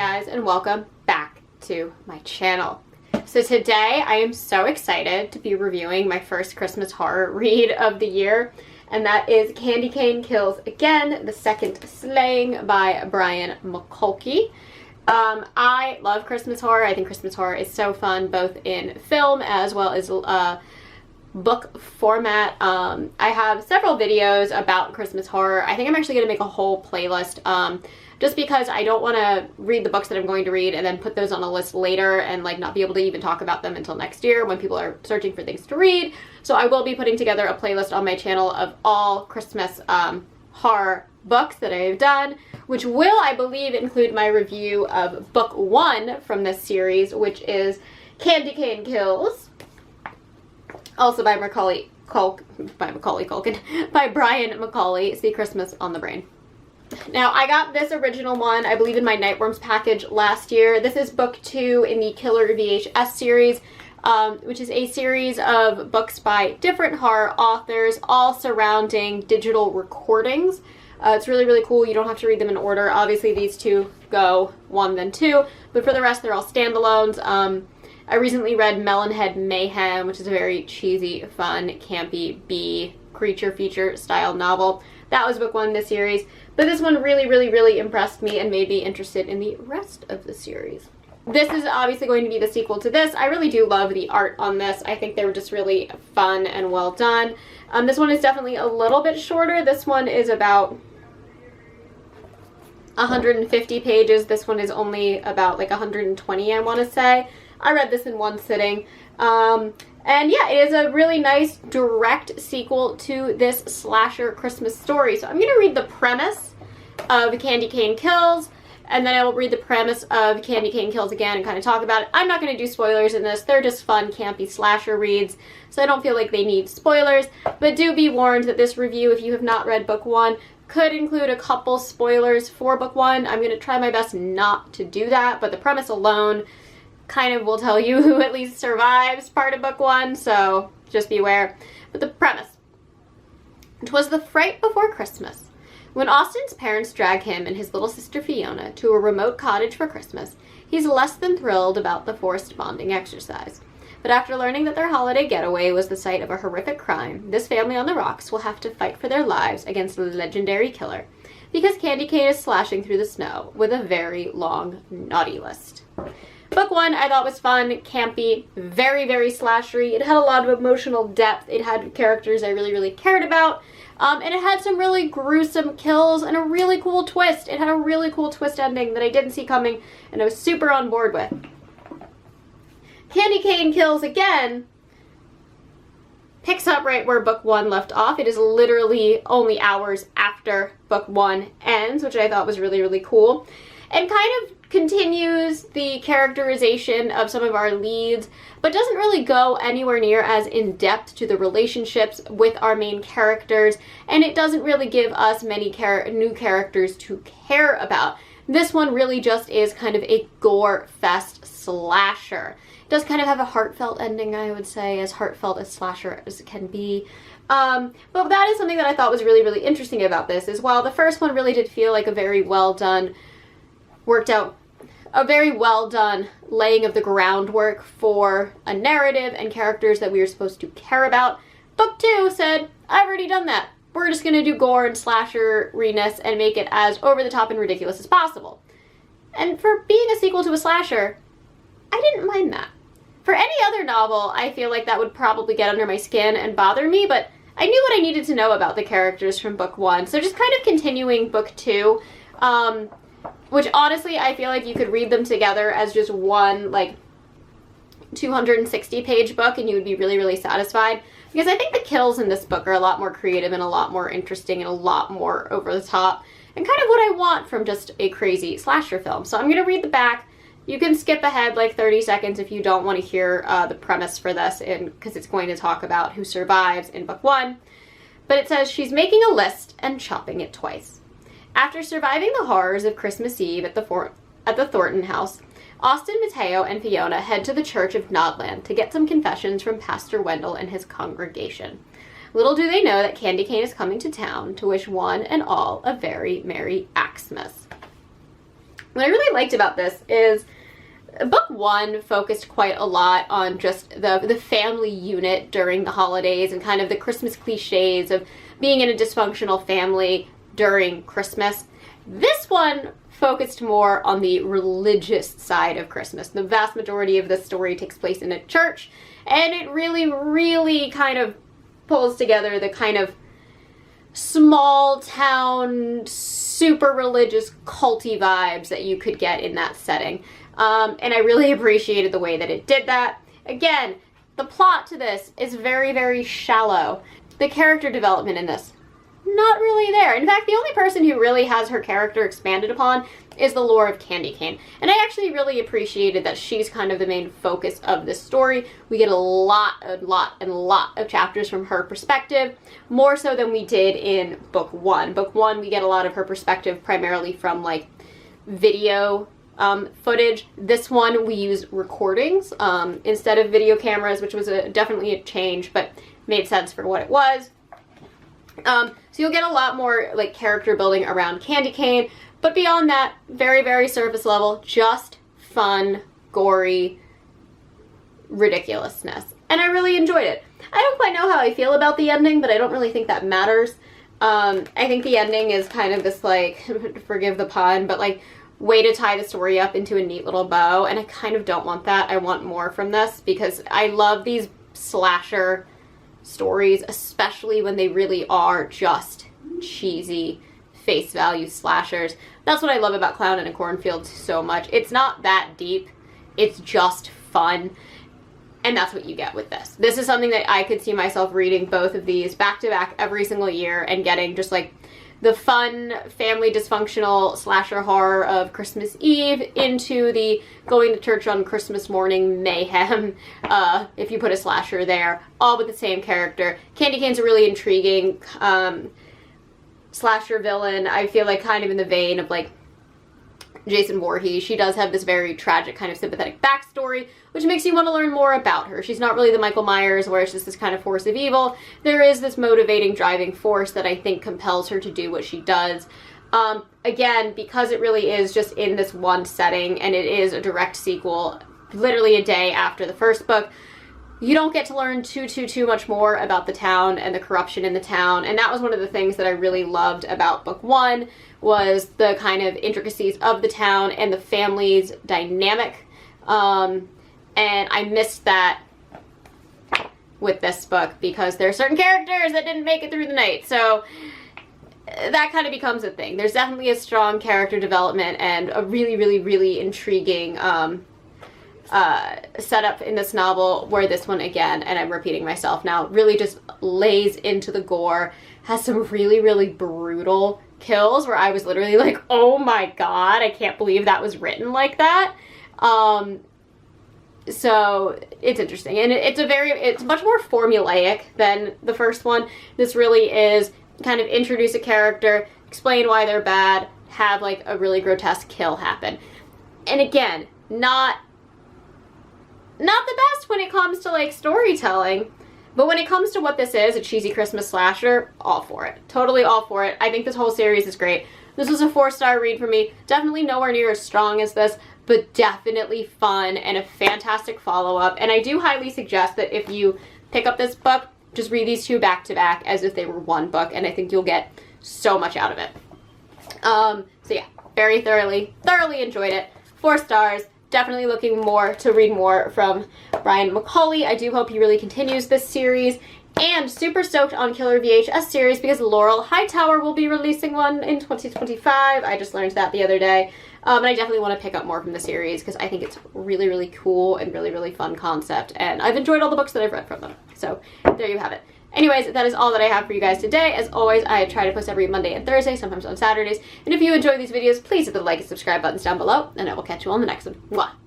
guys, and welcome back to my channel. So today I am so excited to be reviewing my first Christmas horror read of the year, and that is Cain Kills Again, the Second Slaying by Brian McAuley. I love Christmas horror. I think Christmas horror is so fun, both in film as well as book format. I have several videos about Christmas horror. I think I'm actually going to make a whole playlist just because I don't want to read the books that I'm going to read and then put those on a list later and like not be able to even talk about them until next year when people are searching for things to read. So I will be putting together a playlist on my channel of all Christmas horror books that I have done, which will, I believe, include my review of book 1 from this series, which is Cain Kills, also by Brian McAuley, See Christmas on the Brain. Now, I got this original one, I believe, in my Nightworms package last year. This is book 2 in the Killer VHS series, which is a series of books by different horror authors, all surrounding digital recordings. It's really, really cool. You don't have to read them in order. Obviously, these two go 1, then 2, but for the rest, they're all standalones. I recently read Melonhead Mayhem, which is a very cheesy, fun, campy bee creature feature style novel. That was book 1 in the series, but this one really, really, really impressed me and made me interested in the rest of the series. This is obviously going to be the sequel to this. I really do love the art on this. I think they were just really fun and well done. This one is definitely a little bit shorter. This one is about 150 pages. This one is only about like 120, I want to say. I read this in one sitting. And yeah, it is a really nice direct sequel to this slasher Christmas story. So I'm going to read the premise of Cain Kills, and then I will read the premise of Cain Kills Again and kind of talk about it. I'm not going to do spoilers in this. They're just fun, campy slasher reads, so I don't feel like they need spoilers. But do be warned that this review, if you have not read book 1, could include a couple spoilers for book 1. I'm going to try my best not to do that, but the premise alone kind of will tell you who at least survives part of book 1, so just be aware. But the premise. 'Twas the fright before Christmas. When Austin's parents drag him and his little sister Fiona to a remote cottage for Christmas, he's less than thrilled about the forced bonding exercise. But after learning that their holiday getaway was the site of a horrific crime, this family on the rocks will have to fight for their lives against a legendary killer, because Candy Cane is slashing through the snow with a very long naughty list. Book 1 I thought was fun, campy, very, very slashery. It had a lot of emotional depth. It had characters I really, really cared about. And it had some really gruesome kills and a really cool twist. It had a really cool twist ending that I didn't see coming and I was super on board with. Cain Kills Again picks up right where book 1 left off. It is literally only hours after book 1 ends, which I thought was really, really cool. And kind of continues the characterization of some of our leads, but doesn't really go anywhere near as in-depth to the relationships with our main characters, and it doesn't really give us many new characters to care about. This one really just is kind of a gore-fest slasher. It does kind of have a heartfelt ending, I would say, as heartfelt as slasher as it can be. But that is something that I thought was really, really interesting about this, is while the first one really did feel like a very well done, a very well done laying of the groundwork for a narrative and characters that we were supposed to care about, book 2 said, I've already done that. We're just going to do gore and slasher-reness and make it as over-the-top and ridiculous as possible. And for being a sequel to a slasher, I didn't mind that. For any other novel, I feel like that would probably get under my skin and bother me, but I knew what I needed to know about the characters from book 1. So just kind of continuing book 2, which honestly I feel like you could read them together as just one like 260 page book and you would be really, really satisfied, because I think the kills in this book are a lot more creative and a lot more interesting and a lot more over the top and kind of what I want from just a crazy slasher film. So I'm going to read the back. You can skip ahead like 30 seconds if you don't want to hear the premise for this, because it's going to talk about who survives in book 1. But it says, she's making a list and chopping it twice. After surviving the horrors of Christmas Eve at the Thornton house, Austin, Mateo, and Fiona head to the Church of Nodland to get some confessions from Pastor Wendell and his congregation. Little do they know that Candy Cane is coming to town to wish one and all a very Merry Xmas. What I really liked about this is book 1 focused quite a lot on just the family unit during the holidays and kind of the Christmas cliches of being in a dysfunctional family during Christmas. This one focused more on the religious side of Christmas. The vast majority of the story takes place in a church, and it really, really kind of pulls together the kind of small town, super religious, culty vibes that you could get in that setting. And I really appreciated the way that it did that. Again, the plot to this is very, very shallow. The character development in this, not really there. In fact, the only person who really has her character expanded upon is the lore of Candy Cane. And I actually really appreciated that she's kind of the main focus of this story. We get a lot of chapters from her perspective, more so than we did in book 1. Book 1, we get a lot of her perspective primarily from like video footage. This one we use recordings instead of video cameras, which was definitely a change, but made sense for what it was. So you'll get a lot more like character building around Candy Cane, but beyond that, very, very surface level, just fun, gory ridiculousness. And I really enjoyed it. I don't quite know how I feel about the ending, but I don't really think that matters. I think the ending is kind of this like, forgive the pun, but like way to tie the story up into a neat little bow, and I kind of don't want that. I want more from this because I love these slasher stories, especially when they really are just cheesy face value slashers. That's what I love about Clown in a Cornfield so much. It's not that deep, it's just fun, and that's what you get with this. This is something that I could see myself reading both of these back to back every single year and getting just like the fun, family dysfunctional slasher horror of Christmas Eve into the going to church on Christmas morning mayhem, if you put a slasher there, all with the same character. Candy Cane's a really intriguing slasher villain. I feel like kind of in the vein of like Jason Voorhees. She does have this very tragic kind of sympathetic backstory, which makes you want to learn more about her. She's not really the Michael Myers where it's just this kind of force of evil. There is this motivating, driving force that I think compels her to do what she does. Again, because it really is just in this one setting and it is a direct sequel, literally a day after the first book, you don't get to learn too much more about the town and the corruption in the town. And that was one of the things that I really loved about book 1, was the kind of intricacies of the town and the family's dynamic. And I missed that with this book because there are certain characters that didn't make it through the night. So that kind of becomes a thing. There's definitely a strong character development and a really intriguing setup in this novel, where this one, again, and I'm repeating myself now, really just lays into the gore, has some really brutal kills where I was literally like, oh my god, I can't believe that was written like that. So it's interesting, and it's much more formulaic than the first one. This really is kind of introduce a character, explain why they're bad, have like a really grotesque kill happen. And again, not the best when it comes to like storytelling, but when it comes to what this is, a cheesy Christmas slasher, all for it. Totally all for it. I think this whole series is great. This was a 4-star read for me. Definitely nowhere near as strong as this, but definitely fun and a fantastic follow-up. And I do highly suggest that if you pick up this book, just read these two back to back as if they were one book, and I think you'll get so much out of it. So yeah, very thoroughly enjoyed it. 4 stars. Definitely looking to read more from Brian McAuley. I do hope he really continues this series. And super stoked on Killer VHS series because Laurel Hightower will be releasing one in 2025. I just learned that the other day. And I definitely want to pick up more from the series because I think it's really cool and really fun concept. And I've enjoyed all the books that I've read from them. So there you have it. Anyways, that is all that I have for you guys today. As always, I try to post every Monday and Thursday, sometimes on Saturdays. And if you enjoy these videos, please hit the like and subscribe buttons down below, and I will catch you on the next one. Mwah!